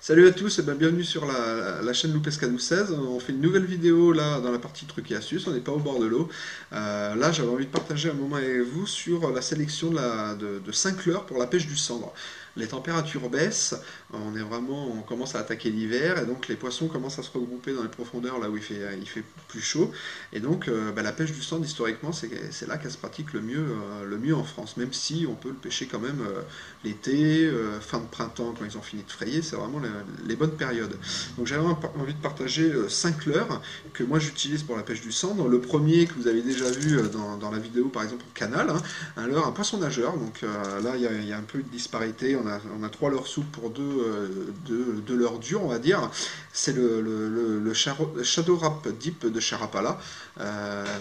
Salut à tous et bienvenue sur la chaîne Loupescadou 16. On fait une nouvelle vidéo là dans la partie trucs et astuces, on n'est pas au bord de l'eau. Là j'avais envie de partager un moment avec vous sur la sélection de 5 leurres pour la pêche du cendre. Les températures baissent, on commence à attaquer l'hiver et donc les poissons commencent à se regrouper dans les profondeurs là où il fait plus chaud. Et donc la pêche du cendre historiquement c'est là qu'elle se pratique le mieux en France, même si on peut le pêcher quand même l'été, fin de printemps quand ils ont fini de frayer, c'est vraiment les bonnes périodes. Donc j'avais envie de partager 5 leurres que moi j'utilise pour la pêche du cendre. Le premier que vous avez déjà vu dans la vidéo par exemple au canal, hein, un poisson nageur. Donc là il y a un peu de disparité, on a 3 leurres souples pour 2 leurres dures on va dire. C'est le Shadow Rap Deep de Charapala.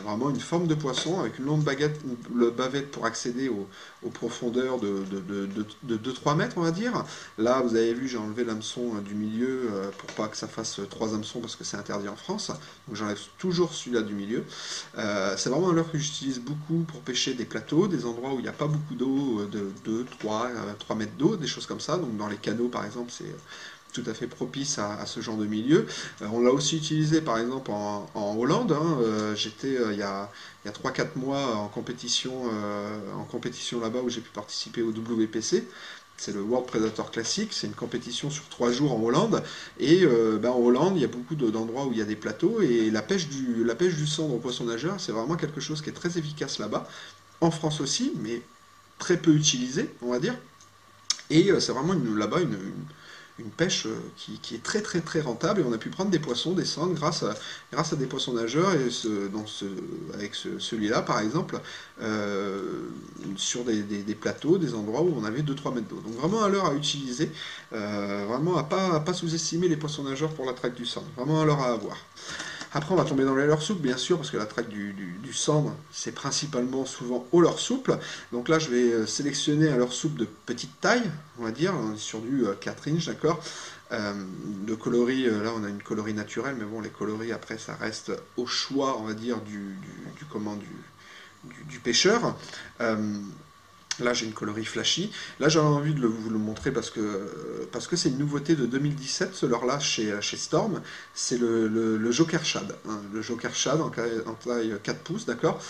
Vraiment une forme de poisson avec une longue bavette pour accéder aux profondeurs de 2-3 mètres on va dire. Là vous avez vu j'ai enlevé l'hameçon du milieu pour pas que ça fasse 3 hameçons parce que c'est interdit en France. Donc j'enlève toujours celui-là du milieu. C'est vraiment un leurre que j'utilise beaucoup pour pêcher des plateaux, des endroits où il n'y a pas beaucoup d'eau, de 2, 3 mètres d'eau, des choses comme ça. Donc dans les canaux par exemple c'est tout à fait propice à ce genre de milieu. On l'a aussi utilisé par exemple en Hollande. Hein. J'étais il y a 3-4 mois en compétition là-bas où j'ai pu participer au WPC. C'est le World Predator Classic, c'est une compétition sur 3 jours en Hollande. Et en Hollande, il y a beaucoup d'endroits où il y a des plateaux. Et la pêche du cendre au poisson nageur, c'est vraiment quelque chose qui est très efficace là-bas. En France aussi, mais très peu utilisé, on va dire. Et c'est vraiment là-bas une pêche qui est très très très rentable et on a pu prendre des poissons, des cendres grâce à des poissons nageurs et avec celui-là par exemple sur des plateaux, des endroits où on avait 2-3 mètres d'eau. Donc vraiment un leurre à utiliser, vraiment à pas sous-estimer les poissons nageurs pour la traque du cendre, vraiment un leurre à avoir. Après, on va tomber dans les leurres souples, bien sûr, parce que la traque du cendre, c'est principalement souvent au leurre souple. Donc là, je vais sélectionner un leurre souple de petite taille, on va dire, on est sur du 4 inches, d'accord. De coloris, là on a une coloris naturelle, mais bon, les coloris après, ça reste au choix, on va dire, du pêcheur. Là, j'ai une coloris flashy. Là, j'avais envie de vous le montrer parce que c'est une nouveauté de 2017, ce leurre-là, chez Storm. C'est le Joker Shad. Hein, le Joker Shad en taille 4 pouces, d'accord.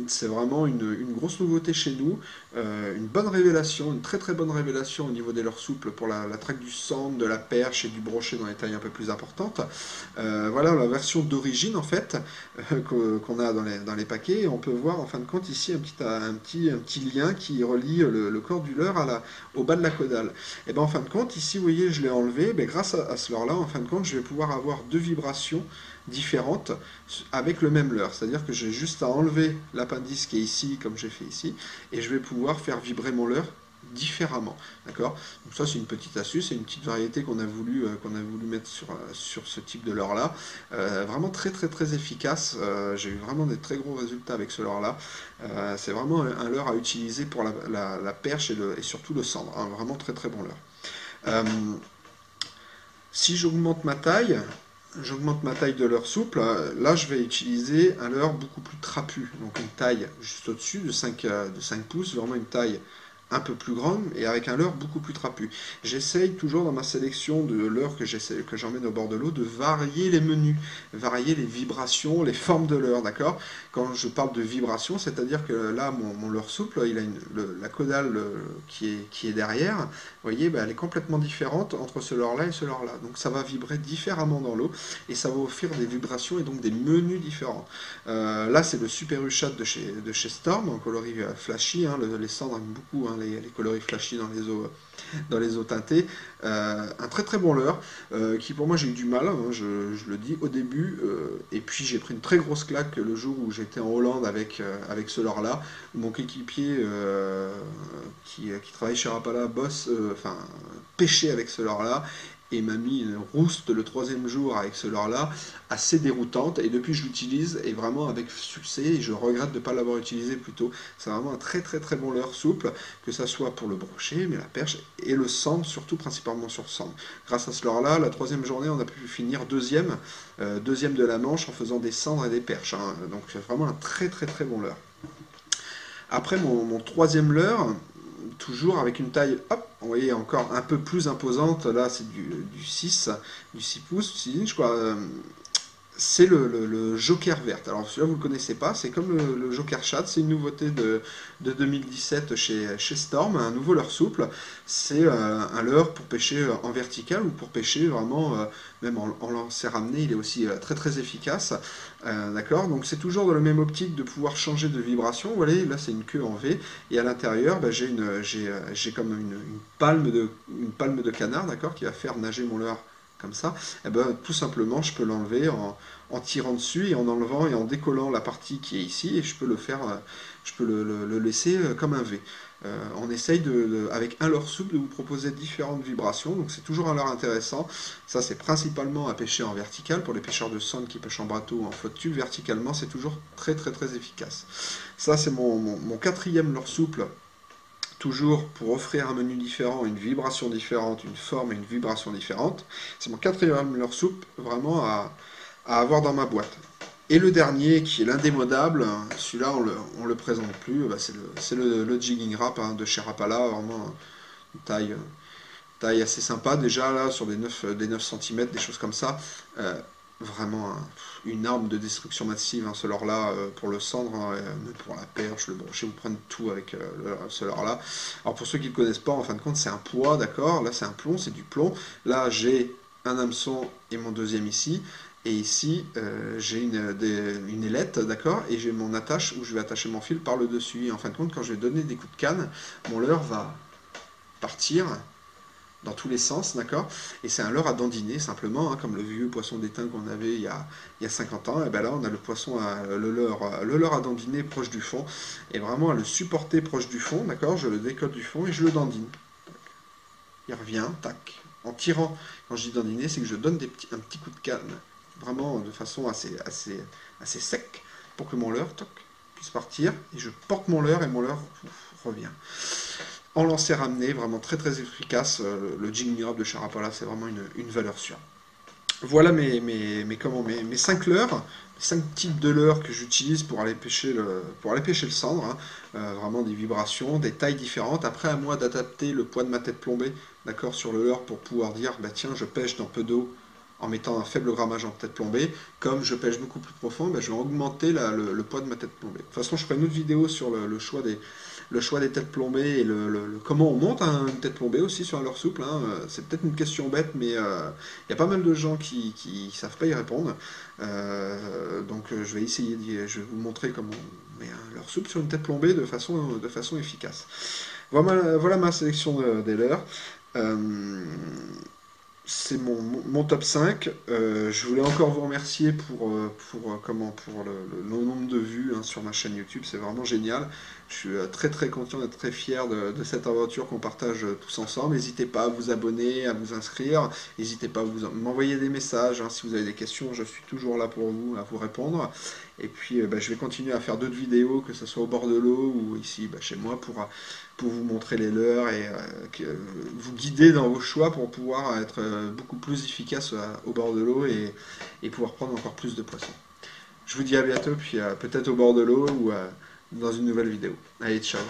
C'est vraiment une grosse nouveauté chez nous. Une bonne révélation, une très très bonne révélation au niveau des leurres souples pour la traque du cendre, de la perche et du brochet dans les tailles un peu plus importantes. Voilà la version d'origine en fait qu'on a dans les paquets. Et on peut voir en fin de compte ici un petit lien qui relie le corps du leurre au bas de la caudale. Et bien en fin de compte, ici vous voyez, je l'ai enlevé. Ben, grâce à ce leurre-là, en fin de compte, je vais pouvoir avoir 2 vibrations différentes avec le même leurre. C'est-à-dire que j'ai juste à enlever l'appendice qui est ici, comme j'ai fait ici, et je vais pouvoir faire vibrer mon leurre différemment. D'accord. Donc ça c'est une petite astuce, c'est une petite variété qu'on a voulu mettre sur ce type de leurre là. Vraiment très très très efficace. J'ai eu vraiment des très gros résultats avec ce leurre là. C'est vraiment un leurre à utiliser pour la perche et surtout le cendre. Hein. Vraiment très très bon leurre. Si j'augmente ma taille de leurre souple, là je vais utiliser un leurre beaucoup plus trapu, donc une taille juste au-dessus de 5 pouces, vraiment une taille un peu plus grande et avec un leurre beaucoup plus trapu. J'essaye toujours dans ma sélection de leurre que j'emmène au bord de l'eau de varier les menus, varier les vibrations, les formes de leurre, d'accord. Quand je parle de vibration, c'est-à-dire que là mon leurre souple, il a la caudale qui est derrière, vous voyez, ben, elle est complètement différente entre ce leurre-là et ce leurre-là. Donc ça va vibrer différemment dans l'eau et ça va offrir des vibrations et donc des menus différents. Là c'est le Super U-Shot de chez Storm en coloris flashy, hein, les cendres aiment beaucoup hein, les coloris flashy dans les eaux teintées. Un très très bon leurre qui pour moi j'ai eu du mal, hein, je le dis au début, et puis j'ai pris une très grosse claque le jour où j'étais en Hollande avec ce leurre là, où mon coéquipier qui travaille chez Rapala pêchait avec ce leurre là et m'a mis une rouste le 3e jour avec ce leurre-là, assez déroutante, et depuis je l'utilise, et vraiment avec succès, et je regrette de ne pas l'avoir utilisé plus tôt. C'est vraiment un très très très bon leurre souple, que ça soit pour le brochet, mais la perche, et le cendre, surtout principalement sur cendre. Grâce à ce leurre-là, la 3e journée, on a pu finir deuxième de la manche en faisant des cendres et des perches. Hein. Donc c'est vraiment un très très très bon leurre. Après mon 3e leurre, toujours avec une taille, hop, vous voyez, encore un peu plus imposante. Là, c'est du 6 pouces, 6 inches, quoi. C'est le Joker vert. Alors celui-là vous ne le connaissez pas, c'est comme le Joker Chat, c'est une nouveauté de 2017 chez Storm, un nouveau leurre souple. C'est un leurre pour pêcher en vertical ou pour pêcher vraiment, même en lancer ramené, il est aussi très très efficace. D'accord, donc c'est toujours dans la même optique de pouvoir changer de vibration. Vous voyez, là c'est une queue en V, et à l'intérieur bah, j'ai comme une palme de canard, d'accord, qui va faire nager mon leurre comme ça. Et ben, tout simplement je peux l'enlever en tirant dessus et en enlevant et en décollant la partie qui est ici, et je peux le faire, je peux le laisser comme un V. On essaye avec un leurre souple de vous proposer différentes vibrations, donc c'est toujours un leurre intéressant. Ça c'est principalement à pêcher en vertical, pour les pêcheurs de sonde qui pêchent en bateau ou en flotte tube, verticalement c'est toujours très très très efficace. Ça c'est mon quatrième leurre souple, toujours pour offrir un menu différent, une vibration différente, une forme et une vibration différente. C'est mon quatrième leurre souple vraiment à avoir dans ma boîte. Et le dernier, qui est l'indémodable, celui-là on le présente plus, bah, c'est le Jigging Rap de chez Rapala, vraiment une taille assez sympa déjà, là, sur des 9 cm, des choses comme ça. Vraiment une arme de destruction massive, ce leurre-là, pour le cendre, mais pour la perche, le brochet, vous prenez tout avec ce leurre-là. Alors pour ceux qui ne le connaissent pas, en fin de compte, c'est un poids, d'accord. Là, c'est un plomb, c'est du plomb. Là, j'ai un hameçon et mon deuxième ici. Et ici, j'ai une ailette, d'accord, et j'ai mon attache où je vais attacher mon fil par le dessus. Et en fin de compte, quand je vais donner des coups de canne, mon leurre va partir dans tous les sens, d'accord. Et c'est un leurre à dandiner, simplement, comme le vieux poisson d'étain qu'on avait il y a 50 ans. Et bien là, on a le poisson, le leurre à dandiner proche du fond. Et vraiment, à le supporter proche du fond, d'accord, je le décolle du fond et je le dandine. Il revient, tac. En tirant, quand je dis dandiner, c'est que je donne un petit coup de canne, vraiment de façon assez sec, pour que mon leurre, toc, puisse partir. Et je porte mon leurre et mon leurre revient. En lancer ramené, vraiment très très efficace. Le Jigging Rap de chez Rapala, c'est vraiment une valeur sûre. Voilà mes 5 leurres, 5 types de leurres que j'utilise pour aller pêcher le cendre. Vraiment des vibrations, des tailles différentes. Après, à moi d'adapter le poids de ma tête plombée, d'accord, sur le leurre, pour pouvoir dire, bah tiens, je pêche dans peu d'eau en mettant un faible grammage en tête plombée. Comme je pêche beaucoup plus profond, bah, je vais augmenter le poids de ma tête plombée. De toute façon, je ferai une autre vidéo sur le choix des têtes plombées et comment on monte une tête plombée aussi sur un leurre souple. C'est peut-être une question bête, mais il y a pas mal de gens qui savent pas y répondre. Donc je vais essayer, je vais vous montrer comment on met un leurre souple sur une tête plombée de façon efficace. Voilà ma sélection des leurres. C'est mon top 5. Je voulais encore vous remercier pour le nombre de vues sur ma chaîne YouTube. C'est vraiment génial. Je suis très très content et très fier de cette aventure qu'on partage tous ensemble. N'hésitez pas à vous abonner, à vous inscrire. N'hésitez pas à m'envoyer des messages. Si vous avez des questions, je suis toujours là pour vous, à vous répondre. Et puis je vais continuer à faire d'autres vidéos, que ce soit au bord de l'eau ou ici chez moi, pour vous montrer les leurres et vous guider dans vos choix pour pouvoir être beaucoup plus efficace au bord de l'eau et pouvoir prendre encore plus de poissons. Je vous dis à bientôt, puis peut-être au bord de l'eau ou dans une nouvelle vidéo. Allez, ciao!